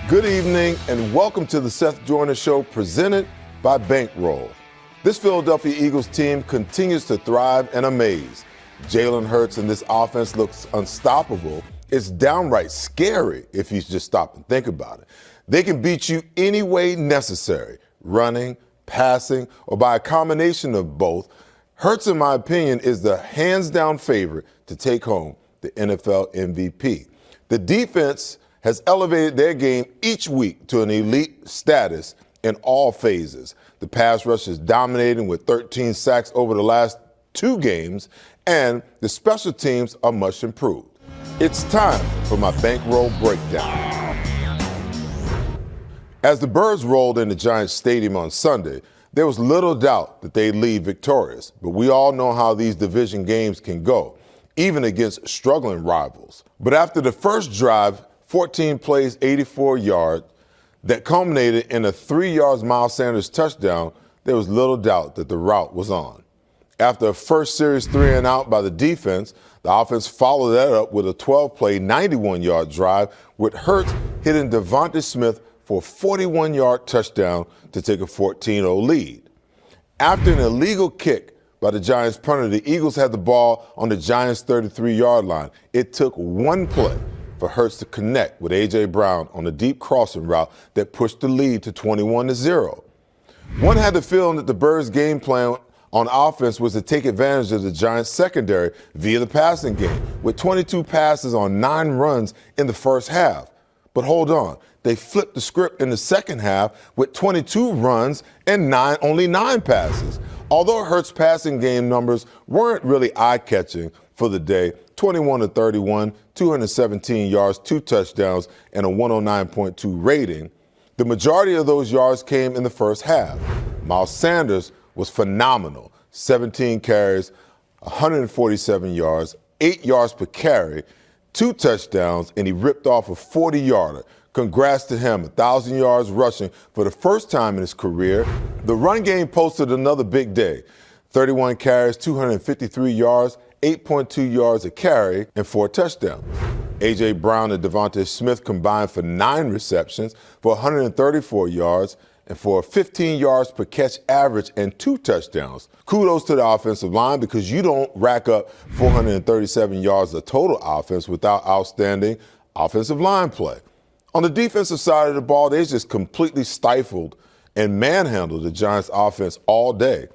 Good evening and welcome to the Seth Joyner Show presented by Bankroll. This Philadelphia Eagles team continues to thrive and amaze. Jalen Hurts and this offense looks unstoppable. It's downright scary if you just stop and think about it. They can beat you any way necessary, running, passing, or by a combination of both. Hurts, in my opinion, is the hands-down favorite to take home the NFL MVP. The defense has elevated their game each week to an elite status in all phases. The pass rush is dominating with 13 sacks over the last 2 games, and the special teams are much improved. It's time for my Bankroll breakdown. As the Birds rolled into Giants Stadium on Sunday, there was little doubt that they'd leave victorious, but we all know how these division games can go, even against struggling rivals. But after the first drive, 14 plays, 84 yards, that culminated in a 3-yard Miles Sanders touchdown, there was little doubt that the route was on. After a first series 3-and-out by the defense, the offense followed that up with a 12-play, 91-yard drive with Hurts hitting Devontae Smith for a 41-yard touchdown to take a 14-0 lead. After an illegal kick by the Giants punter, the Eagles had the ball on the Giants' 33-yard line. It took one play for Hurts to connect with A.J. Brown on a deep crossing route that pushed the lead to 21-0. One had the feeling that the Birds' game plan on offense was to take advantage of the Giants' secondary via the passing game, with 22 passes on 9 runs in the first half. But hold on, they flipped the script in the second half with 22 runs and only 9 passes. Although Hurts' passing game numbers weren't really eye-catching for the day, 21-31, 217 yards, 2 touchdowns, and a 109.2 rating, the majority of those yards came in the first half. Miles Sanders was phenomenal. 17 carries, 147 yards, 8 yards per carry, 2 touchdowns, and he ripped off a 40-yarder. Congrats to him, 1,000 yards rushing for the first time in his career. The run game posted another big day. 31 carries, 253 yards, 8.2 yards a carry, and 4 touchdowns. A.J. Brown and Devontae Smith combined for 9 receptions for 134 yards and for a 15 yards per catch average and 2 touchdowns. Kudos to the offensive line, because you don't rack up 437 yards of total offense without outstanding offensive line play. On the defensive side of the ball, they just completely stifled and manhandled the Giants' offense all day.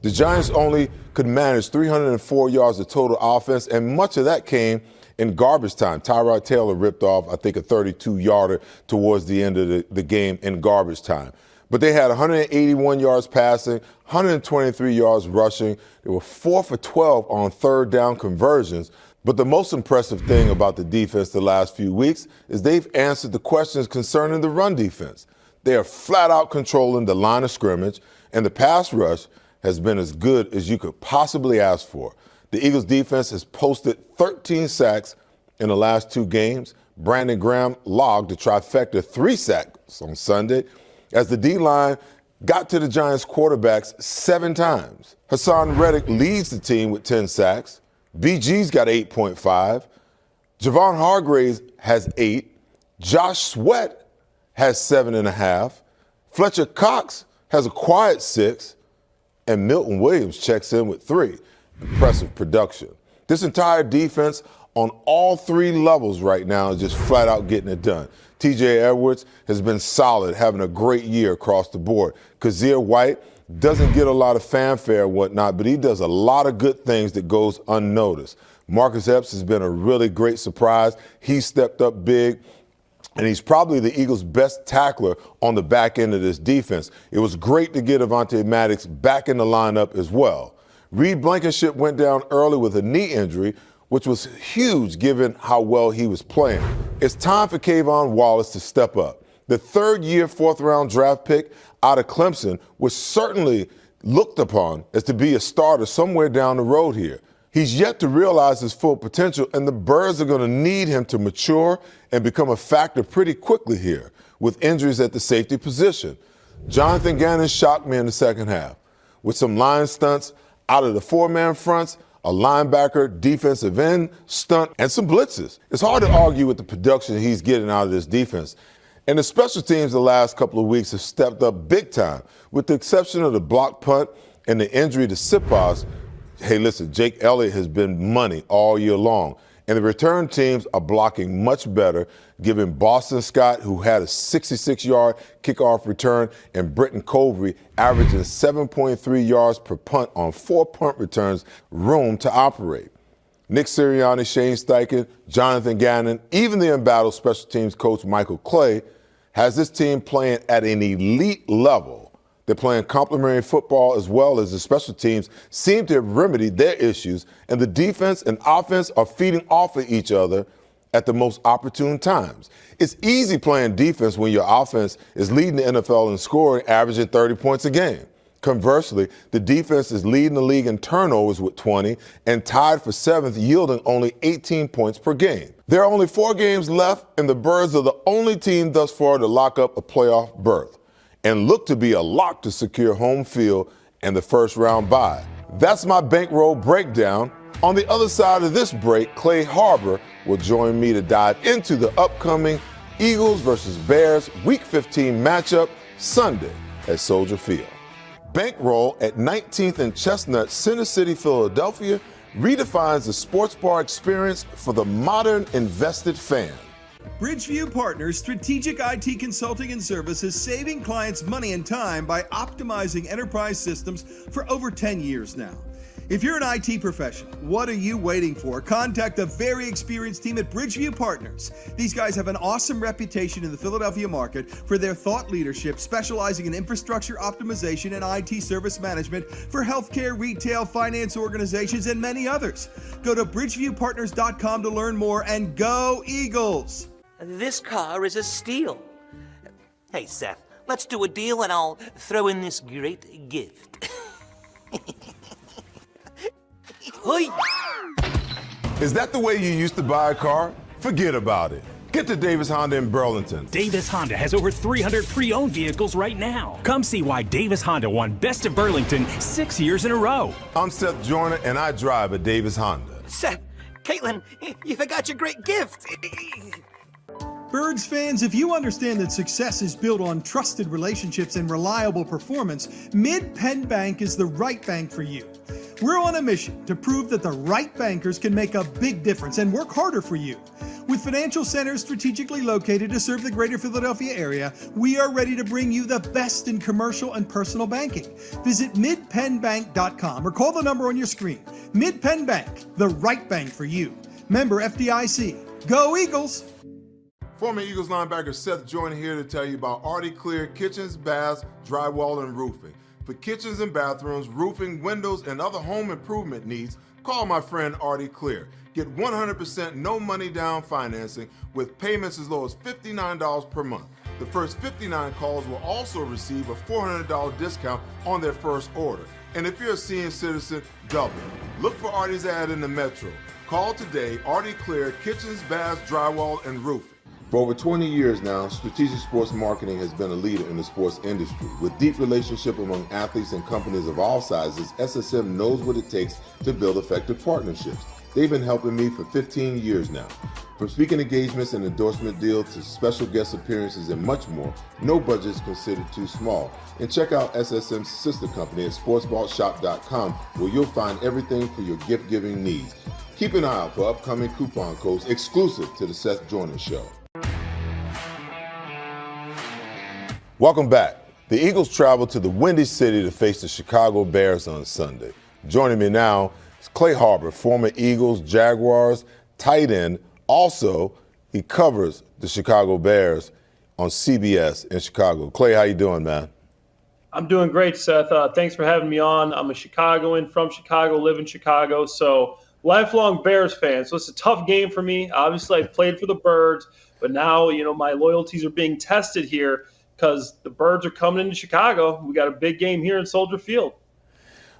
The Giants only could manage 304 yards of total offense, and much of that came in garbage time. Tyrod Taylor ripped off, I think, a 32-yarder towards the end of the game in garbage time. But they had 181 yards passing, 123 yards rushing. They were 4 for 12 on third down conversions. But the most impressive thing about the defense the last few weeks is they've answered the questions concerning the run defense. They are flat out controlling the line of scrimmage, and the pass rush has been as good as you could possibly ask for. The Eagles defense has posted 13 sacks in the last 2 games. Brandon Graham logged a trifecta 3 sacks on Sunday as the D-line got to the Giants quarterbacks 7 times. Hassan Reddick leads the team with 10 sacks. BG's got 8.5. Javon Hargraves has 8. Josh Sweat has 7.5. Fletcher Cox has a quiet 6. And Milton Williams checks in with 3. Impressive production. This entire defense on all 3 levels right now is just flat out getting it done. TJ Edwards has been solid, having a great year across the board. Kazir White doesn't get a lot of fanfare and whatnot, but he does a lot of good things that goes unnoticed. Marcus Epps has been a really great surprise. He stepped up big, and he's probably the Eagles' best tackler on the back end of this defense. It was great to get Avonte Maddox back in the lineup as well. Reed Blankenship went down early with a knee injury, which was huge given how well he was playing. It's time for Kayvon Wallace to step up. The 3rd-year, 4th-round draft pick out of Clemson was certainly looked upon as to be a starter somewhere down the road here. He's yet to realize his full potential, and the Birds are going to need him to mature and become a factor pretty quickly here with injuries at the safety position. Jonathan Gannon shocked me in the second half with some line stunts out of the 4-man fronts, a linebacker, defensive end stunt, and some blitzes. It's hard to argue with the production he's getting out of this defense. And the special teams the last couple of weeks have stepped up big time. With the exception of the block punt and the injury to Siposs, hey, listen, Jake Elliott has been money all year long. And the return teams are blocking much better, giving Boston Scott, who had a 66-yard kickoff return, and Britton Covey, averaging 7.3 yards per punt on 4 punt returns, room to operate. Nick Sirianni, Shane Steichen, Jonathan Gannon, even the embattled special teams coach Michael Clay has this team playing at an elite level. They're playing complementary football as well as the special teams seem to have remedied their issues, and the defense and offense are feeding off of each other at the most opportune times. It's easy playing defense when your offense is leading the NFL in scoring, averaging 30 points a game. Conversely, the defense is leading the league in turnovers with 20 and tied for 7th, yielding only 18 points per game. There are only 4 games left, and the Birds are the only team thus far to lock up a playoff berth and look to be a lock to secure home field and the first-round bye. That's my Bankroll breakdown. On the other side of this break, Clay Harbor will join me to dive into the upcoming Eagles versus Bears Week 15 matchup Sunday at Soldier Field. Bankroll at 19th and Chestnut, Center City, Philadelphia, redefines the sports bar experience for the modern invested fan. Bridgeview Partners Strategic IT Consulting and Services, saving clients money and time by optimizing enterprise systems for over 10 years now. If you're an IT professional, what are you waiting for? Contact the very experienced team at Bridgeview Partners. These guys have an awesome reputation in the Philadelphia market for their thought leadership, specializing in infrastructure optimization and IT service management for healthcare, retail, finance organizations, and many others. Go to bridgeviewpartners.com to learn more, and go Eagles! This car is a steal. Hey, Seth, let's do a deal and I'll throw in this great gift. Hoi! Is that the way you used to buy a car? Forget about it. Get to Davis Honda in Burlington. Davis Honda has over 300 pre-owned vehicles right now. Come see why Davis Honda won Best of Burlington 6 years in a row. I'm Seth Joyner, and I drive a Davis Honda. Seth, Caitlin, you forgot your great gift. Birds fans, if you understand that success is built on trusted relationships and reliable performance, Mid-Penn Bank is the right bank for you. We're on a mission to prove that the right bankers can make a big difference and work harder for you. With financial centers strategically located to serve the greater Philadelphia area, we are ready to bring you the best in commercial and personal banking. Visit midpennbank.com or call the number on your screen. Mid-Penn Bank, the right bank for you. Member FDIC. Go Eagles! Former Eagles linebacker Seth Joyner here to tell you about Artie Clear Kitchens, Baths, Drywall, and Roofing. For kitchens and bathrooms, roofing, windows, and other home improvement needs, call my friend Artie Clear. Get 100% no money down financing with payments as low as $59 per month. The first 59 calls will also receive a $400 discount on their first order. And if you're a senior citizen, double. Look for Artie's ad in the Metro. Call today, Artie Clear Kitchens, Baths, Drywall, and Roofing. For over 20 years now, Strategic Sports Marketing has been a leader in the sports industry. With deep relationship among athletes and companies of all sizes, SSM knows what it takes to build effective partnerships. They've been helping me for 15 years now. From speaking engagements and endorsement deals to special guest appearances and much more, no budget is considered too small. And check out SSM's sister company at sportsvaultshop.com, where you'll find everything for your gift-giving needs. Keep an eye out for upcoming coupon codes exclusive to the Seth Joyner Show. Welcome back. The Eagles travel to the Windy City to face the Chicago Bears on Sunday. Joining me now is Clay Harbor, former Eagles, Jaguars, tight end. Also, he covers the Chicago Bears on CBS in Chicago. Clay, how you doing, man? I'm doing great, Seth. Thanks for having me on. I'm a Chicagoan, from Chicago, live in Chicago, so lifelong Bears fan. So it's a tough game for me. Obviously, I played for the Birds, but now, my loyalties are being tested here because the Birds are coming into Chicago. We got a big game here in Soldier Field.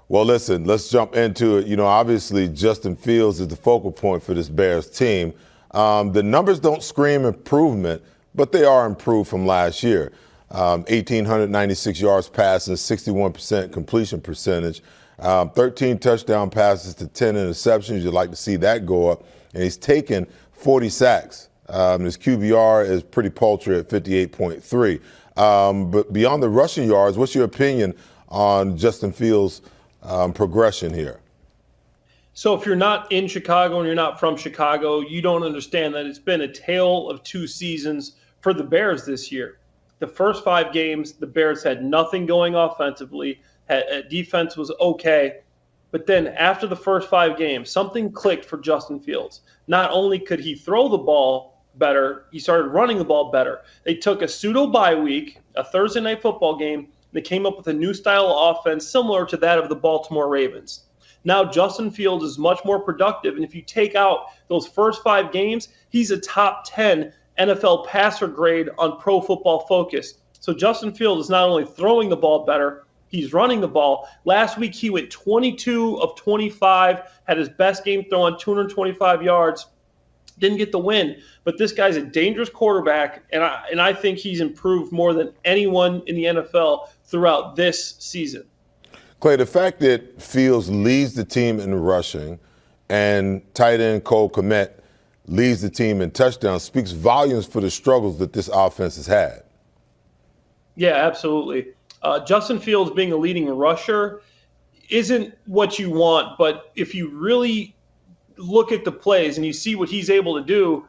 Well, listen, let's jump into it. Obviously, Justin Fields is the focal point for this Bears team. The numbers don't scream improvement, but they are improved from last year. 1,896 yards passing, 61% completion percentage, 13 touchdown passes to 10 interceptions. You'd like to see that go up. And he's taken 40 sacks His QBR is pretty paltry at 58.3. But beyond the rushing yards, what's your opinion on Justin Fields' progression here? So if you're not in Chicago and you're not from Chicago, you don't understand that it's been a tale of two seasons for the Bears this year. The first 5 games, the Bears had nothing going offensively. Defense was okay. But then after the first 5 games, something clicked for Justin Fields. Not only could he throw the ball better, he started running the ball better. They took a pseudo bye week, a Thursday night football game. They came up with a new style of offense similar to that of the Baltimore Ravens. Now Justin Fields is much more productive, and if you take out those first 5 games, he's a top 10 NFL passer grade on Pro Football Focus. So Justin Fields is not only throwing the ball better, he's running the ball. Last week he went 22 of 25, had his best game throwing 225 yards. Didn't get the win, but this guy's a dangerous quarterback, and I think he's improved more than anyone in the NFL throughout this season. Clay, the fact that Fields leads the team in rushing and tight end Cole Kmet leads the team in touchdowns speaks volumes for the struggles that this offense has had. Yeah, absolutely. Justin Fields being a leading rusher isn't what you want, but if you really look at the plays and you see what he's able to do,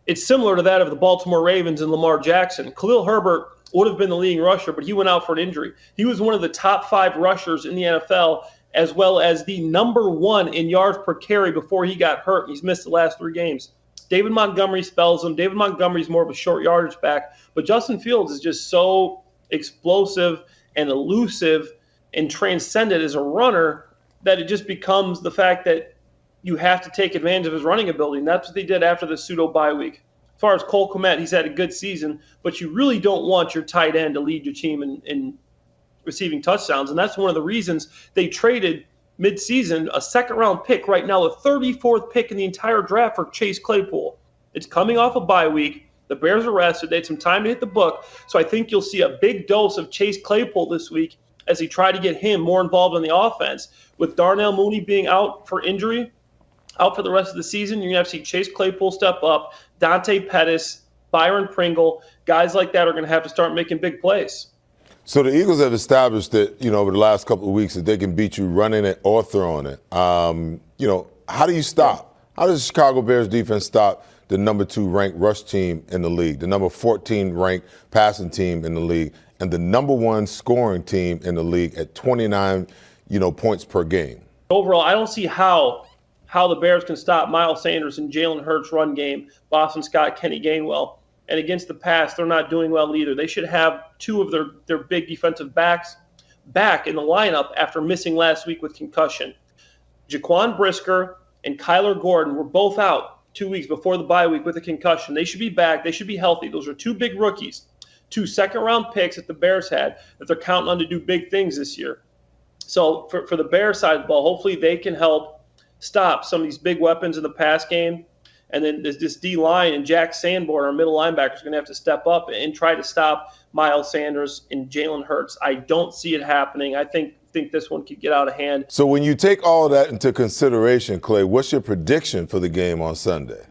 it's similar to that of the Baltimore Ravens and Lamar Jackson. Khalil Herbert would have been the leading rusher, but he went out for an injury. He was one of the top 5 rushers in the NFL, as well as the number 1 in yards per carry before he got hurt. He's missed the last 3 games. David Montgomery spells him. David Montgomery's more of a short yardage back, but Justin Fields is just so explosive and elusive and transcendent as a runner that it just becomes the fact that you have to take advantage of his running ability, and that's what they did after the pseudo bye week. As far as Cole Kmet, he's had a good season, but you really don't want your tight end to lead your team in receiving touchdowns, and that's one of the reasons they traded midseason a second-round pick, right now the 34th pick in the entire draft for Chase Claypool. It's coming off a bye week. The Bears are rested. They had some time to hit the book, so I think you'll see a big dose of Chase Claypool this week as he tried to get him more involved in the offense. With Darnell Mooney being out for injury, out for the rest of the season, you're going to have to see Chase Claypool step up, Dante Pettis, Byron Pringle. Guys like that are going to have to start making big plays. So the Eagles have established that, over the last couple of weeks that they can beat you running it or throwing it. How do you stop? How does the Chicago Bears defense stop the number 2 ranked rush team in the league, the number 14 ranked passing team in the league, and the number 1 scoring team in the league at 29, points per game? Overall, I don't see how the Bears can stop Miles Sanders and Jalen Hurts' run game, Boston Scott, Kenny Gainwell. And against the pass, they're not doing well either. They should have 2 of their big defensive backs back in the lineup after missing last week with concussion. Jaquan Brisker and Kyler Gordon were both out 2 weeks before the bye week with a concussion. They should be back. They should be healthy. Those are 2 big rookies, 2 second-round picks that the Bears had that they're counting on to do big things this year. So for the Bears side of the ball, hopefully they can help stop some of these big weapons in the pass game. And then this D-line and Jack Sanborn, our middle linebacker, is going to have to step up and try to stop Miles Sanders and Jalen Hurts. I don't see it happening. I think this one could get out of hand. So when you take all of that into consideration, Clay, what's your prediction for the game on Sunday?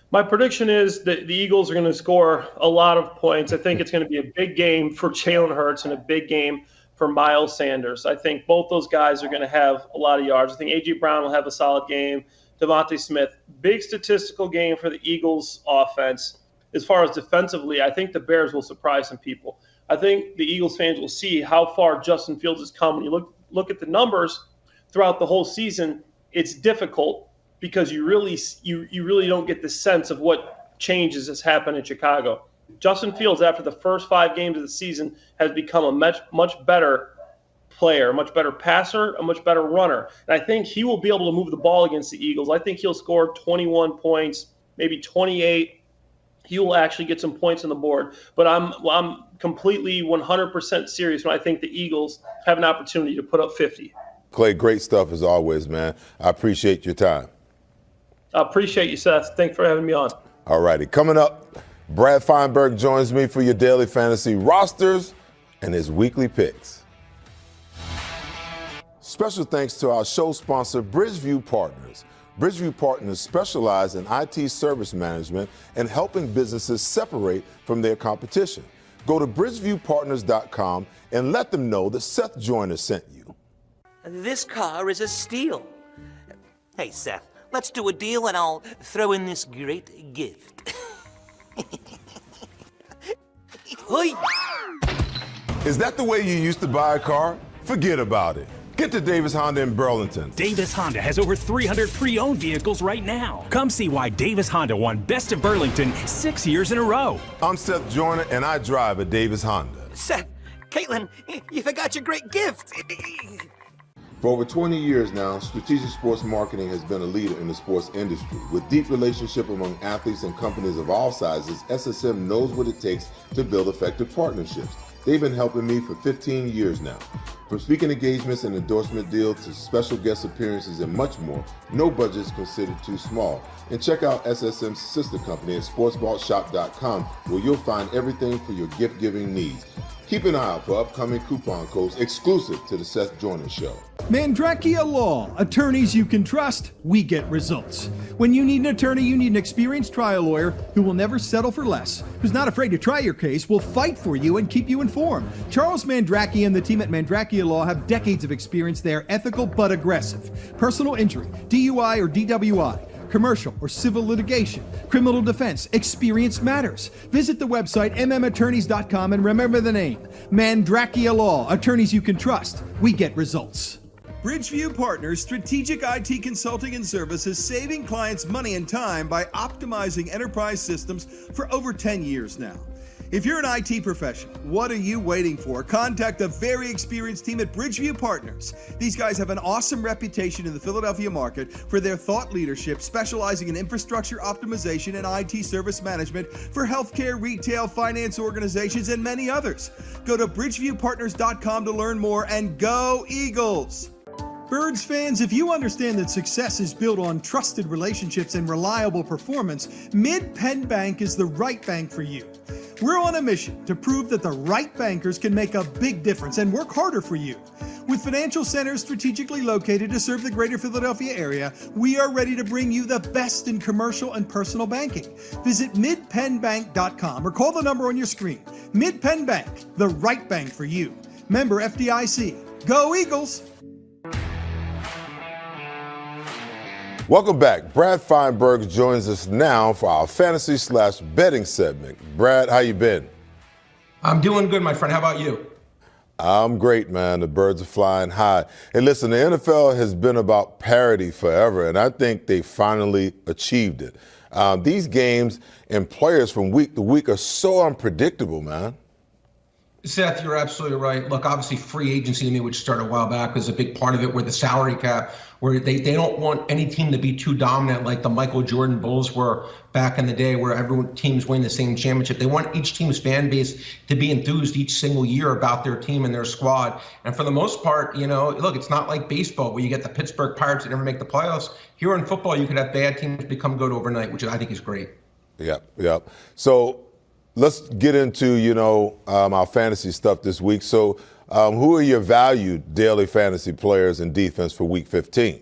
My prediction is that the Eagles are going to score a lot of points. I think it's going to be a big game for Jalen Hurts and a big game for Miles Sanders. I think both those guys are going to have a lot of yards. I think A.J. Brown will have a solid game. Devontae Smith, big statistical game for the Eagles offense. As far as defensively, I think the Bears will surprise some people. I think the Eagles fans will see how far Justin Fields has come. When you look at the numbers throughout the whole season, it's difficult because you really don't get the sense of what changes has happened in Chicago. Justin Fields, after the first 5 games of the season, has become a much better player, a much better passer, a much better runner. And I think he will be able to move the ball against the Eagles. I think he'll score 21 points, maybe 28. He will actually get some points on the board. But I'm completely 100% serious when I think the Eagles have an opportunity to put up 50. Clay, great stuff as always, man. I appreciate your time. I appreciate you, Seth. Thanks for having me on. All righty. Coming up, Brad Feinberg joins me for your daily fantasy rosters and his weekly picks. Special thanks to our show sponsor, Bridgeview Partners. Bridgeview Partners specialize in IT service management and helping businesses separate from their competition. Go to bridgeviewpartners.com and let them know that Seth Joyner sent you. This car is a steal. Hey, Seth, let's do a deal and I'll throw in this great gift. Hoi! Is that the way you used to buy a car? Forget about it. Get to Davis Honda in Burlington. Davis Honda has over 300 pre-owned vehicles right now. Come see why Davis Honda won Best of Burlington 6 years in a row. I'm Seth Joyner, and I drive a Davis Honda. Seth, Caitlin, you forgot your great gift. For over 20 years now, strategic sports marketing has been a leader in the sports industry. With deep relationship among athletes and companies of all sizes, SSM knows what it takes to build effective partnerships. They've been helping me for 15 years now. From speaking engagements and endorsement deals to special guest appearances and much more, no budget is considered too small. And check out SSM's sister company at sportsvaultshop.com, where you'll find everything for your gift-giving needs. Keep an eye out for upcoming coupon codes exclusive to the Seth Joyner Show. Mandrakia Law. Attorneys you can trust, we get results. When you need an attorney, you need an experienced trial lawyer who will never settle for less, who's not afraid to try your case, will fight for you and keep you informed. Charles Mandrakia and the team at Mandrakia Law have decades of experience. They are ethical but aggressive. Personal injury, DUI or DWI, commercial or civil litigation, criminal defense, experience matters. Visit the website mmattorneys.com and remember the name, Mandrakia Law. Attorneys you can trust, we get results. Bridgeview Partners strategic IT consulting and services, saving clients money and time by optimizing enterprise systems for over 10 years now. If you're an IT professional, what are you waiting for? Contact a very experienced team at Bridgeview Partners. These guys have an awesome reputation in the Philadelphia market for their thought leadership, specializing in infrastructure optimization and IT service management for healthcare, retail, finance organizations, and many others. Go to bridgeviewpartners.com to learn more, and go Eagles! Birds fans, if you understand that success is built on trusted relationships and reliable performance, Mid-Penn Bank is the right bank for you. We're on a mission to prove that the right bankers can make a big difference and work harder for you. With financial centers strategically located to serve the greater Philadelphia area, we are ready to bring you the best in commercial and personal banking. Visit midpennbank.com or call the number on your screen. Mid-Penn Bank, the right bank for you. Member FDIC. Go Eagles! Welcome back. Brad Feinberg joins us now for our fantasy/betting segment. Brad, how you been? I'm doing good, my friend. How about you? I'm great, man. The birds are flying high. Hey, listen, the NFL has been about parity forever, and I think they finally achieved it. These games and players from week to week are so unpredictable, man. Seth, you're absolutely right. Look, obviously free agency to me, which started a while back, was a big part of it, where the salary cap, where they don't want any team to be too dominant like the Michael Jordan Bulls were back in the day, where teams win the same championship. They want each team's fan base to be enthused each single year about their team and their squad. And for the most part, look, it's not like baseball where you get the Pittsburgh Pirates that never make the playoffs. Here in football, you could have bad teams become good overnight, which I think is great. Yep. So let's get into, our fantasy stuff this week. So who are your valued daily fantasy players in defense for week 15?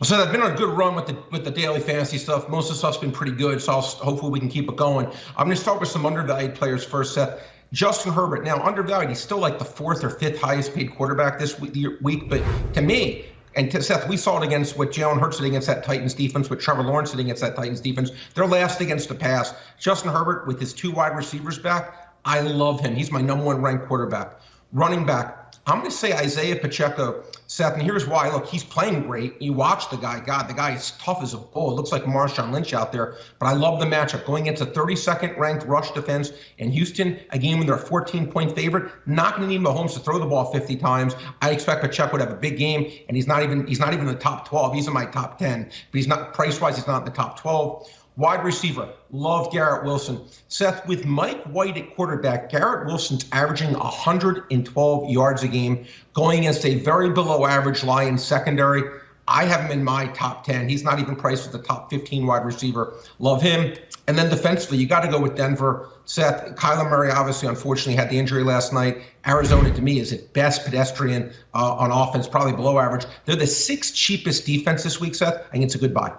So I've been on a good run with the daily fantasy stuff. Most of the stuff's been pretty good, so hopefully we can keep it going. I'm going to start with some undervalued players first, Seth. Justin Herbert. Now, undervalued, he's still like the 4th or 5th highest paid quarterback this week, but to me, and to Seth, we saw it against what Jalen Hurts did against that Titans defense, what Trevor Lawrence did against that Titans defense. They're last against the pass. Justin Herbert, with his 2 wide receivers back, I love him. He's my #1 ranked quarterback. Running back, I'm going to say Isaiah Pacheco, Seth, and here's why. Look, he's playing great. You watch the guy. God, the guy is tough as a bull. It looks like Marshawn Lynch out there, but I love the matchup. Going into 32nd ranked rush defense in Houston, a game when they're a 14-point favorite, not going to need Mahomes to throw the ball 50 times. I expect Pacheco to have a big game, and he's not even in the top 12. He's in my top 10, but he's not, price-wise, he's not in the top 12. Wide receiver, love Garrett Wilson. Seth, with Mike White at quarterback, Garrett Wilson's averaging 112 yards a game, going against a very below average Lions secondary. I have him in my top 10. He's not even priced as the top 15 wide receiver. Love him. And then defensively, you got to go with Denver. Seth, Kyler Murray obviously, unfortunately, had the injury last night. Arizona, to me, is at best pedestrian on offense, probably below average. They're the 6th cheapest defense this week, Seth. I think it's a good buy.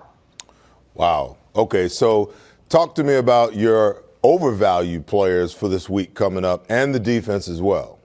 Wow. Okay, so talk to me about your overvalued players for this week coming up and the defense as well.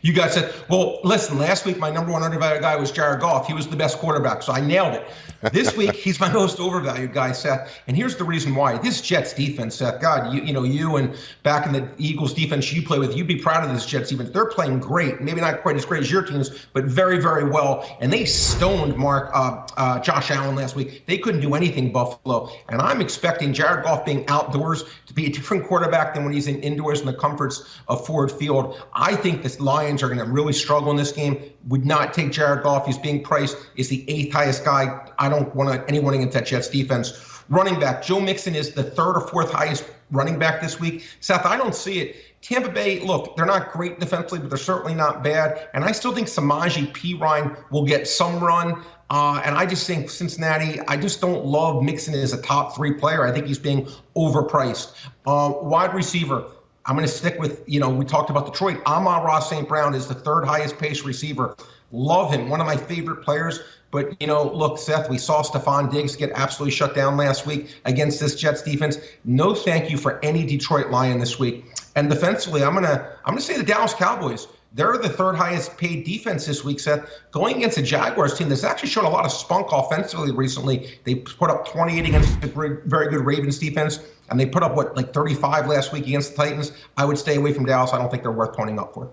You guys said, well, listen, last week my number one undervalued guy was Jared Goff. He was the best quarterback, so I nailed it. This week, he's my most overvalued guy, Seth. And here's the reason why. This Jets defense, Seth, God, you and back in the Eagles defense you play with, you'd be proud of this Jets defense. They're playing great. Maybe not quite as great as your teams, but very, very well. And they stoned Josh Allen last week. They couldn't do anything, Buffalo. And I'm expecting Jared Goff being outdoors to be a different quarterback than when he's indoors in the comforts of Ford Field. I think the Lions are going to really struggle in this game. Would not take Jared Goff. He's being priced as the 8th highest guy. I don't want anyone against that Jets defense. Running back, Joe Mixon is the 3rd or 4th highest running back this week. Seth, I don't see it. Tampa Bay, look, they're not great defensively, but they're certainly not bad. And I still think Samaje Perine will get some run. And I just think Cincinnati, I just don't love Mixon as a top 3 player. I think he's being overpriced. Wide receiver, I'm going to stick with, we talked about Detroit. Amon-Ra St. Brown is the 3rd highest pace receiver. Love him. One of my favorite players. But, look, Seth, we saw Stephon Diggs get absolutely shut down last week against this Jets defense. No thank you for any Detroit Lion this week. And defensively, I'm gonna say the Dallas Cowboys. They're the 3rd highest paid defense this week, Seth. Going against a Jaguars team that's actually shown a lot of spunk offensively recently. They put up 28 against a very good Ravens defense, and they put up, 35 last week against the Titans. I would stay away from Dallas. I don't think they're worth ponying up for.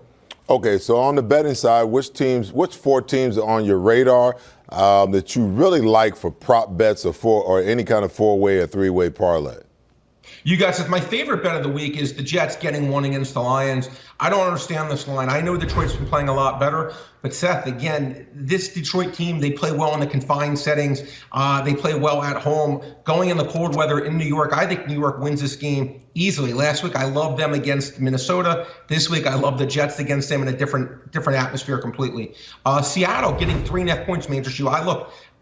Okay, so on the betting side, which 4 teams are on your radar that you really like for prop bets or any kind of 4-way or 3-way parlay? You guys, my favorite bet of the week is the Jets getting 1 against the Lions. I don't understand this line. I know Detroit's been playing a lot better, but Seth, again, this Detroit team, they play well in the confined settings. They play well at home. Going in the cold weather in New York, I think New York wins this game easily. Last week, I loved them against Minnesota. This week, I love the Jets against them in a different atmosphere completely. Seattle getting 3.5 points may interest you.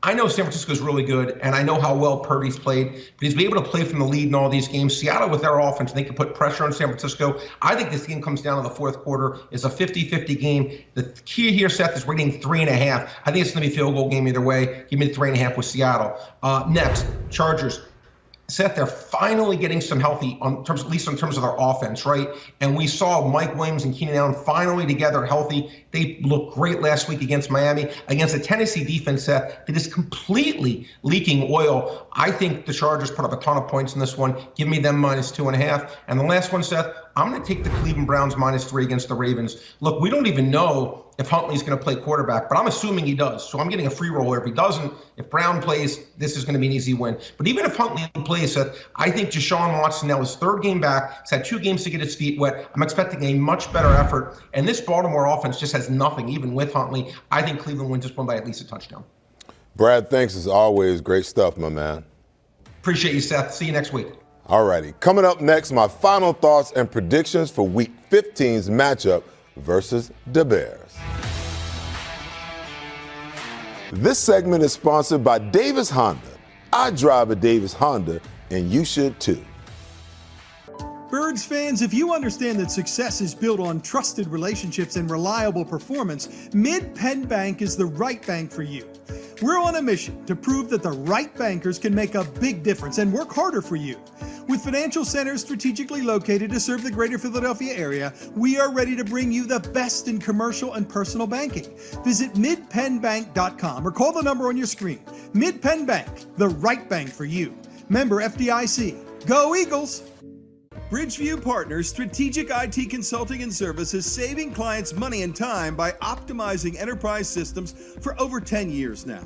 I know San Francisco's really good, and I know how well Purdy's played, but he's been able to play from the lead in all these games. Seattle, with their offense, they can put pressure on San Francisco. I think this game comes down to the 4th quarter. It's a 50-50 game. The key here, Seth, is we're getting 3.5. I think it's going to be a field goal game either way. Give me the 3.5 with Seattle. Next, Chargers. Seth, they're finally getting some healthy, at least in terms of their offense, right? And we saw Mike Williams and Keenan Allen finally together healthy. They looked great last week against Miami. Against the Tennessee defense, Seth, that is completely leaking oil. I think the Chargers put up a ton of points in this one. Give me them -2.5. And the last one, Seth, I'm going to take the Cleveland Browns -3 against the Ravens. Look, we don't even know if Huntley's going to play quarterback, but I'm assuming he does. So I'm getting a free roll here. If he doesn't, if Brown plays, this is going to be an easy win. But even if Huntley plays, Seth, I think Deshaun Watson now his 3rd game back. He's had 2 games to get his feet wet. I'm expecting a much better effort. And this Baltimore offense just has nothing, even with Huntley. I think Cleveland wins this one by at least a touchdown. Brad, thanks as always. Great stuff, my man. Appreciate you, Seth. See you next week. All righty. Coming up next, my final thoughts and predictions for Week 15's matchup versus the Bears. This segment is sponsored by Davis Honda. I drive a Davis Honda, and you should too. Birds fans, if you understand that success is built on trusted relationships and reliable performance, Mid-Penn Bank is the right bank for you. We're on a mission to prove that the right bankers can make a big difference and work harder for you. With financial centers strategically located to serve the greater Philadelphia area, we are ready to bring you the best in commercial and personal banking. Visit midpennbank.com or call the number on your screen. Mid-Penn Bank, the right bank for you. Member FDIC. Go Eagles! Bridgeview Partners Strategic IT Consulting and Services, saving clients money and time by optimizing enterprise systems for over 10 years now.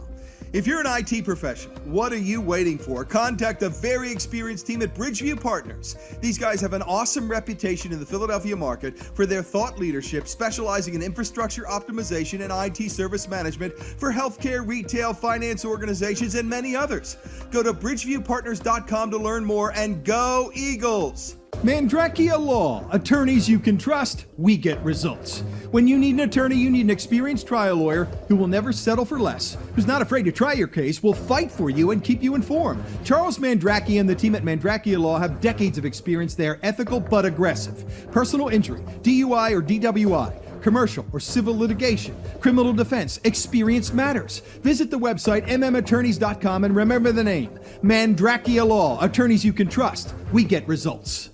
If you're an IT professional, what are you waiting for? Contact a very experienced team at Bridgeview Partners. These guys have an awesome reputation in the Philadelphia market for their thought leadership, specializing in infrastructure optimization and IT service management for healthcare, retail, finance organizations, and many others. Go to bridgeviewpartners.com to learn more, and go Eagles! Mandrakia Law, attorneys you can trust, we get results. When you need an attorney, you need an experienced trial lawyer who will never settle for less, who's not afraid to try your case, will fight for you and keep you informed. Charles Mandrakia and the team at Mandrakia Law have decades of experience. They are ethical but aggressive. Personal injury, DUI or DWI, commercial or civil litigation, criminal defense, experience matters. Visit the website mmattorneys.com and remember the name, Mandrakia Law, attorneys you can trust, we get results.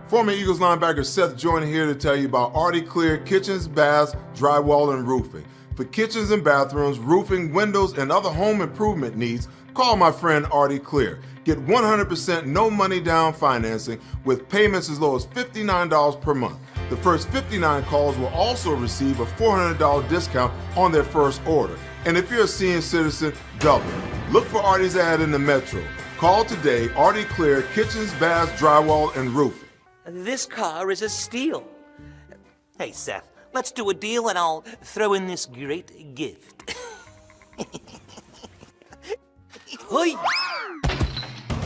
Former Eagles linebacker Seth Joyner here to tell you about Artie Clear Kitchens, Baths, Drywall, and Roofing. For kitchens and bathrooms, roofing, windows, and other home improvement needs, call my friend Artie Clear. Get 100% no money down financing with payments as low as $59 per month. The first 59 calls will also receive a $400 discount on their first order. And if you're a senior citizen, double. Look for Artie's ad in the Metro. Call today, Artie Clear Kitchens, Baths, Drywall, and Roofing. This car is a steal. Hey, Seth, let's do a deal and I'll throw in this great gift. Hoi!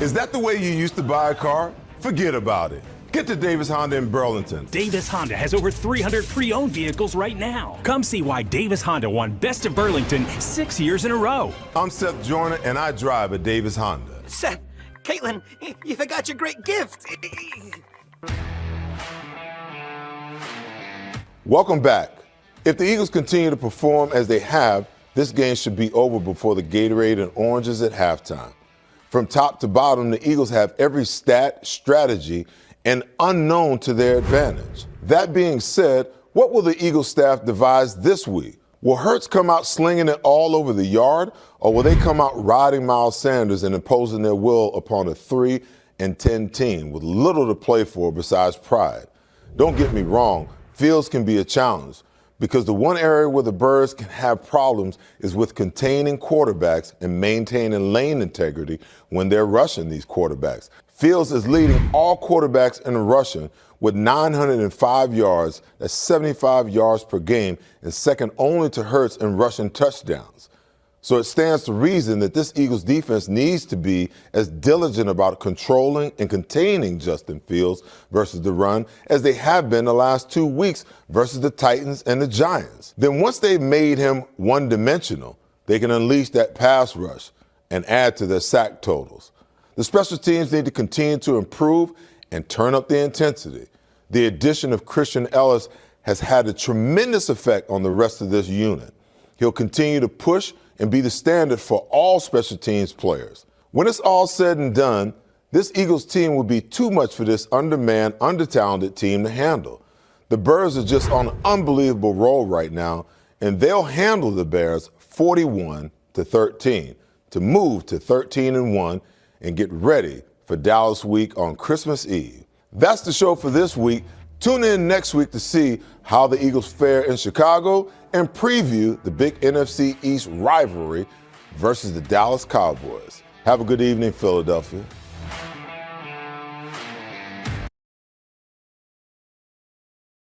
Is that the way you used to buy a car? Forget about it. Get to Davis Honda in Burlington. Davis Honda has over 300 pre-owned vehicles right now. Come see why Davis Honda won Best of Burlington 6 years in a row. I'm Seth Joyner, and I drive a Davis Honda. Seth, Caitlin, you forgot your great gift. Welcome back. If the Eagles continue to perform as they have, this game should be over before the Gatorade and oranges at halftime. From top to bottom, the Eagles have every stat, strategy, and unknown to their advantage. That being said, what will the Eagles staff devise this week? Will Hurts come out slinging it all over the yard, or will they come out riding Miles Sanders and imposing their will upon a 3-10 team with little to play for besides pride? Don't get me wrong, Fields can be a challenge because the one area where the Birds can have problems is with containing quarterbacks and maintaining lane integrity when they're rushing these quarterbacks. Fields is leading all quarterbacks in rushing with 905 yards, that's 75 yards per game, and second only to Hurts in rushing touchdowns. So it stands to reason that this Eagles defense needs to be as diligent about controlling and containing Justin Fields versus the run as they have been the last 2 weeks versus the Titans and the Giants. Then once they've made him one-dimensional, they can unleash that pass rush and add to their sack totals. The special teams need to continue to improve and turn up the intensity. The addition of Christian Ellis has had a tremendous effect on the rest of this unit. He'll continue to push and be the standard for all special teams players. When it's all said and done, this Eagles team will be too much for this undermanned, undertalented team to handle. The Birds are just on an unbelievable roll right now, and they'll handle the Bears 41-13 to move to 13-1 and get ready for Dallas Week on Christmas Eve. That's the show for this week. Tune in next week to see how the Eagles fare in Chicago and preview the big NFC East rivalry versus the Dallas Cowboys. Have a good evening, Philadelphia.